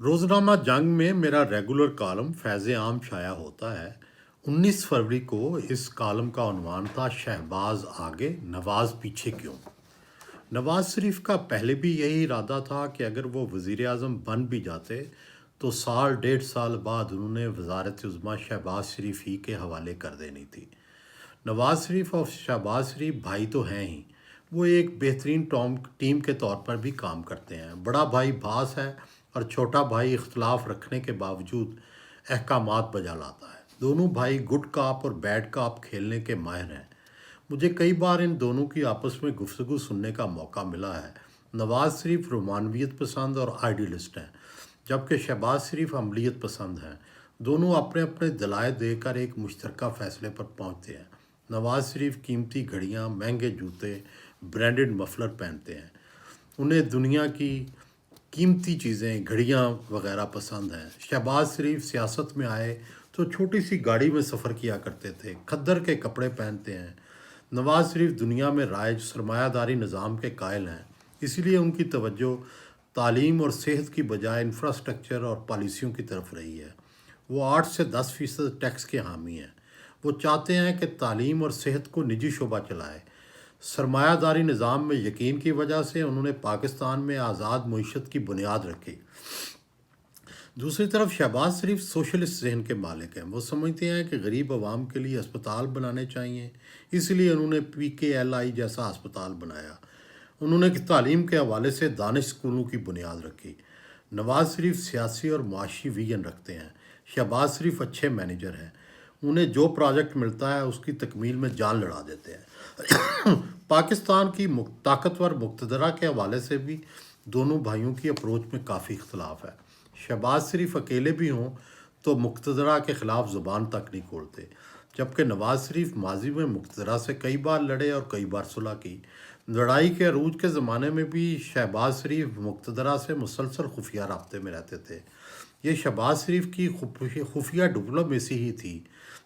रोज़नामा जंग में मेरा रेगुलर कॉलम फैज़ आम शाया होता है। 19 फरवरी को इस कॉलम का उन्वान था शहबाज आगे नवाज़ पीछे क्यों। नवाज़ शरीफ का पहले भी यही इरादा था कि अगर वो वज़ीर आज़म बन भी जाते तो साल डेढ़ साल बाद उन्होंने वज़ारत उज़्मा शहबाज शरीफ ही के हवाले कर देनी थी। नवाज़ शरीफ और शहबाज शरीफ भाई तो हैं ही, वो एक बेहतरीन टीम के तौर पर भी काम करते हैं। बड़ा भाई बास है और छोटा भाई इख्तलाफ रखने के बावजूद अहकामात बजा लाता है। दोनों भाई गुड कॉप और बैड कॉप खेलने के माहिर हैं। मुझे कई बार इन दोनों की आपस में गुफ्तगू सुनने का मौका मिला है। नवाज़ शरीफ रोमानवियत पसंद और आइडियलिस्ट हैं, जबकि शहबाज शरीफ अमलीत पसंद हैं। दोनों अपने अपने दलाइल देकर एक मुश्तरका फ़ैसले पर पहुंचते हैं। नवाज़ शरीफ कीमती घड़ियां, महंगे जूते, ब्रांडेड मफलर पहनते हैं। उन्हें दुनिया की कीमती चीज़ें, घड़ियां वगैरह पसंद हैं। शहबाज शरीफ सियासत में आए तो छोटी सी गाड़ी में सफ़र किया करते थे, खद्दर के कपड़े पहनते हैं। नवाज़ शरीफ दुनिया में राइज सरमायादारी निज़ाम के कायल हैं, इसीलिए उनकी तवज्जो तालीम और सेहत की बजाय इंफ्रास्ट्रक्चर और पॉलिसियों की तरफ रही है। वो 8 से 10% टैक्स के हामी हैं। वो चाहते हैं कि तालीम और सेहत को निजी शोबा चलाए। सरमायादारी निज़ाम में यकीन की वजह से उन्होंने पाकिस्तान में आज़ाद मईशत की बुनियाद रखी। दूसरी तरफ शहबाज शरीफ सोशलिस्ट जहन के मालिक हैं। वो समझते हैं कि गरीब आवाम के लिए अस्पताल बनाने चाहिए, इसलिए उन्होंने PKLI जैसा अस्पताल बनाया। उन्होंने तालीम के हवाले से दानिश स्कूलों की बुनियाद रखी। नवाज़ शरीफ सियासी और माशी विजन रखते हैं। शहबाज शरीफ अच्छे मैनेजर हैं। उन्हें जो प्रोजेक्ट मिलता है उसकी तकमील में जान लड़ा देते हैं। पाकिस्तान की ताकतवर मुक़्तदरा के हवाले से भी दोनों भाइयों की अप्रोच में काफ़ी इख्तलाफ है। शहबाज शरीफ अकेले भी हों तो मुक़्तदरा के ख़िलाफ़ ज़ुबान तक नहीं खोलते, जबकि नवाज़ शरीफ माजी में मुक़्तदरा से कई बार लड़े और कई बार सुलह की। लड़ाई के अरूज के ज़माने में भी शहबाज शरीफ मुक़्तदरा से मुसलसल खुफिया राब्ते में रहते थे। ये शहबाज शरीफ की खुफिया डिप्लोमेसी ही थी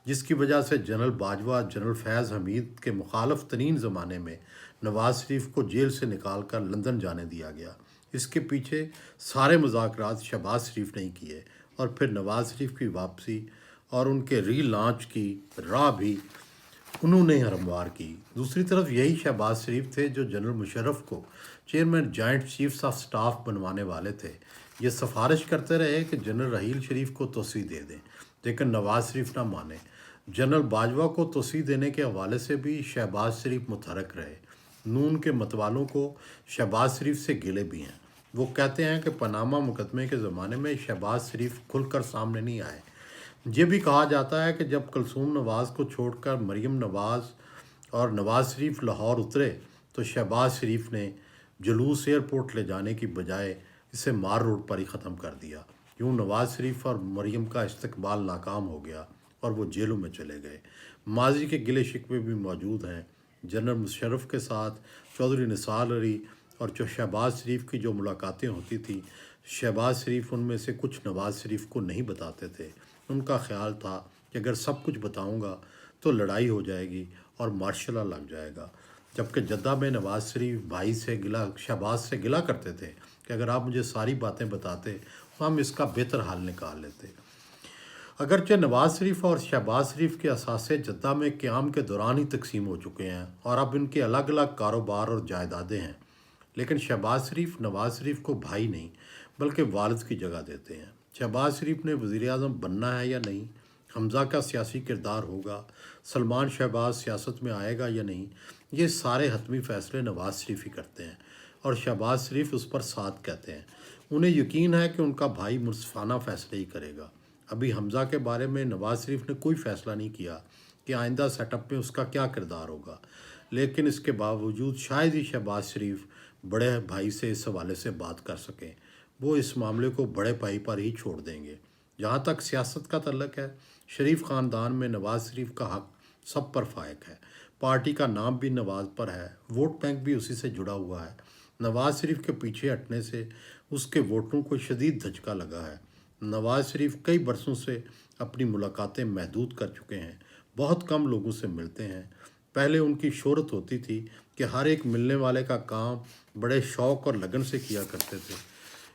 जिसकी वजह से जनरल बाजवा, जनरल फैज़ हमीद के मुखालफ तरीन ज़माने में नवाज़ शरीफ को जेल से निकाल कर लंदन जाने दिया गया। इसके पीछे सारे मुज़ाकरात शहबाज शरीफ ने किए और फिर नवाज़ शरीफ की वापसी और उनके री लॉन्च की राह भी उन्होंने हमवार की। दूसरी तरफ यही शहबाज शरीफ थे जो जनरल मुशर्रफ को chairman joint chiefs of staff बनवाने वाले थे। ये सिफारिश करते रहे कि जनरल रहील शरीफ को तोसी दे दें, लेकिन नवाज़ शरीफ ना माने। जनरल बाजवा को तोसी देने के हवाले से भी शहबाज शरीफ मुतहरक रहे। नून के मतवालों को शहबाज शरीफ से गिले भी हैं। वो कहते हैं कि पनामा मुकदमे के ज़माने में शहबाज शरीफ खुलकर सामने नहीं आए। ये भी कहा जाता है कि जब कुलसूम नवाज़ को छोड़कर मरीम नवाज़ और नवाज़ शरीफ लाहौर उतरे तो शहबाज शरीफ ने जुलूस एयरपोर्ट ले जाने की बजाय इसे मार रोड पर ही ख़त्म कर दिया। यूँ नवाज़ शरीफ और मरीम का इस्तकबाल नाकाम हो गया और वो जेलों में चले गए। माजी के गिले शिकवे भी मौजूद हैं। जनरल मुशर्रफ के साथ चौधरी निसार अली और जो शहबाज शरीफ की जो मुलाकातें होती थी, शहबाज शरीफ उनमें से कुछ नवाज़ शरीफ को नहीं बताते थे। उनका ख्याल था कि अगर सब कुछ बताऊंगा तो लड़ाई हो जाएगी और मार्शल लॉ लग जाएगा। जबकि जद्दा में नवाज़ शरीफ भाई से शहबाज से गिला करते थे कि अगर आप मुझे सारी बातें बताते तो हम इसका बेहतर हल निकाल लेते। अगरचे नवाज़ शरीफ और शहबाज शरीफ के असासे जद्दा में क़याम के दौरान ही तकसीम हो चुके हैं और अब इनके अलग अलग कारोबार और जायदादें हैं, लेकिन शहबाज शरीफ नवाज़ शरीफ को भाई नहीं बल्कि वालिद की जगह देते हैं। शहबाज शरीफ ने वज़ीर आज़म बनना है या नहीं, हमज़ा का सियासी किरदार होगा, सलमान शहबाज सियासत में आएगा या नहीं, ये सारे हतमी फ़ैसले नवाज़ शरीफ ही करते हैं और शहबाज शरीफ उस पर साथ कहते हैं। उन्हें यकीन है कि उनका भाई मुनसिफाना फ़ैसले ही करेगा। अभी हमज़ा के बारे में नवाज़ शरीफ ने कोई फ़ैसला नहीं किया कि आइंदा सेटअप में उसका क्या किरदार होगा, लेकिन इसके बावजूद शायद ही शहबाज शरीफ बड़े भाई से इस हवाले से बात कर सकें। वो इस मामले को बड़े भाई पर ही छोड़ देंगे। जहाँ तक सियासत का तल्लक है, शरीफ ख़ानदान में नवाज़ शरीफ का हक सब पर फायक है। पार्टी का नाम भी नवाज़ पर है, वोट बैंक भी उसी से जुड़ा हुआ है। नवाज़ शरीफ के पीछे हटने से उसके वोटरों को शदीद धचका लगा है। नवाज़ शरीफ कई बरसों से अपनी मुलाकातें महदूद कर चुके हैं, बहुत कम लोगों से मिलते हैं। पहले उनकी शोहरत होती थी कि हर एक मिलने वाले का काम बड़े शौक़ और लगन से किया करते थे।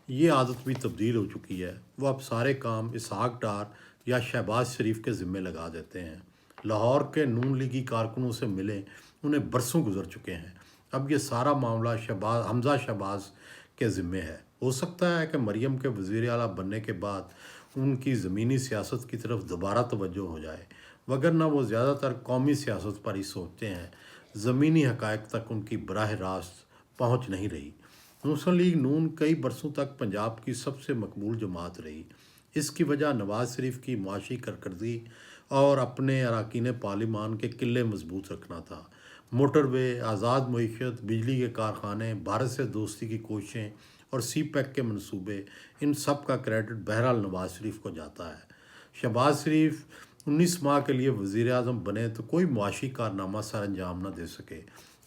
یہ عادت بھی تبدیل ہو چکی ہے، وہ اب سارے کام اسحاق ڈار یا شہباز شریف کے ذمے لگا دیتے ہیں۔ لاہور کے نون لیگی کارکنوں سے ملے انہیں برسوں گزر چکے ہیں، اب یہ سارا معاملہ حمزہ شہباز کے ذمے ہے۔ ہو سکتا ہے کہ مریم کے وزیر اعلیٰ بننے کے بعد ان کی زمینی سیاست کی طرف دوبارہ توجہ ہو جائے، وگرنہ وہ زیادہ تر قومی سیاست پر ہی سوچتے ہیں، زمینی حقائق تک ان کی براہ راست پہنچ نہیں رہی۔ مسلم لیگ نون کئی برسوں تک پنجاب کی سب سے مقبول جماعت رہی۔ اس کی وجہ نواز شریف کی معاشی کارکردگی اور اپنے اراکین پارلیمان کے قلعے مضبوط رکھنا تھا۔ موٹر وے، آزاد معیشت، بجلی کے کارخانے، بھارت سے دوستی کی کوششیں اور سی پیک کے منصوبے، ان سب کا کریڈٹ بہرحال نواز شریف کو جاتا ہے۔ شہباز شریف 19 ماہ کے لیے وزیر اعظم بنے تو کوئی معاشی کارنامہ سر انجام نہ دے سکے۔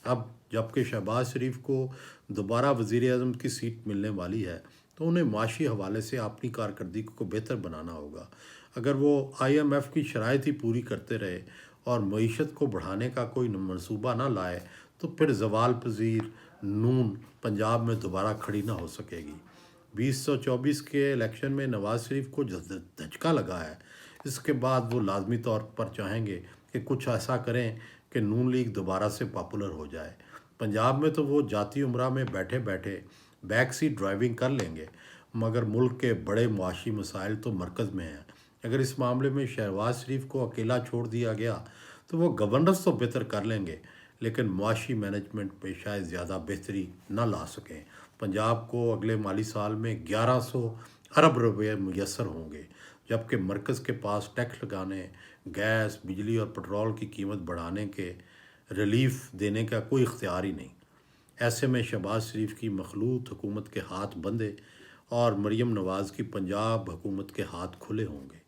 اب جبکہ شہباز شریف کو دوبارہ وزیر اعظم کی سیٹ ملنے والی ہے تو انہیں معاشی حوالے سے اپنی کارکردگی کو بہتر بنانا ہوگا۔ اگر وہ IMF کی شرائط ہی پوری کرتے رہے اور معیشت کو بڑھانے کا کوئی منصوبہ نہ لائے تو پھر زوال پذیر نون پنجاب میں دوبارہ کھڑی نہ ہو سکے گی۔ 2024 کے الیکشن میں نواز شریف کو دھچکا لگا ہے، اس کے بعد وہ لازمی طور پر چاہیں گے کہ کچھ ایسا کریں کہ نون لیگ دوبارہ سے پاپولر ہو جائے۔ پنجاب میں تو وہ ذاتی عمرہ میں بیٹھے بیٹھے بیک سیٹ ڈرائیونگ کر لیں گے، مگر ملک کے بڑے معاشی مسائل تو مرکز میں ہیں۔ اگر اس معاملے میں شہباز شریف کو اکیلا چھوڑ دیا گیا تو وہ گورننس تو بہتر کر لیں گے لیکن معاشی مینجمنٹ پہ شاید زیادہ بہتری نہ لا سکیں۔ پنجاب کو اگلے مالی سال میں 1100 ارب روپے میسر ہوں گے، جبکہ مرکز کے پاس ٹیکس لگانے، گیس، بجلی اور پٹرول کی قیمت بڑھانے کے ریلیف دینے کا کوئی اختیار ہی نہیں۔ ایسے میں شہباز شریف کی مخلوط حکومت کے ہاتھ بندھے اور مریم نواز کی پنجاب حکومت کے ہاتھ کھلے ہوں گے۔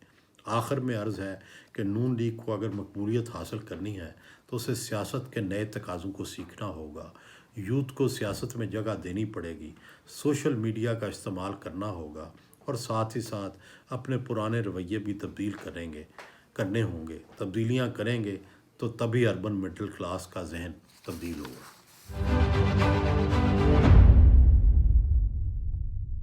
آخر میں عرض ہے کہ نون لیگ کو اگر مقبولیت حاصل کرنی ہے تو اسے سیاست کے نئے تقاضوں کو سیکھنا ہوگا، یوتھ کو سیاست میں جگہ دینی پڑے گی، سوشل میڈیا کا استعمال کرنا ہوگا اور ساتھ ہی ساتھ اپنے پرانے رویے بھی تبدیل کرنے ہوں گے۔ تبدیلیاں کریں گے تو تبھی اربن مڈل کلاس کا ذہن تبدیل ہوگا۔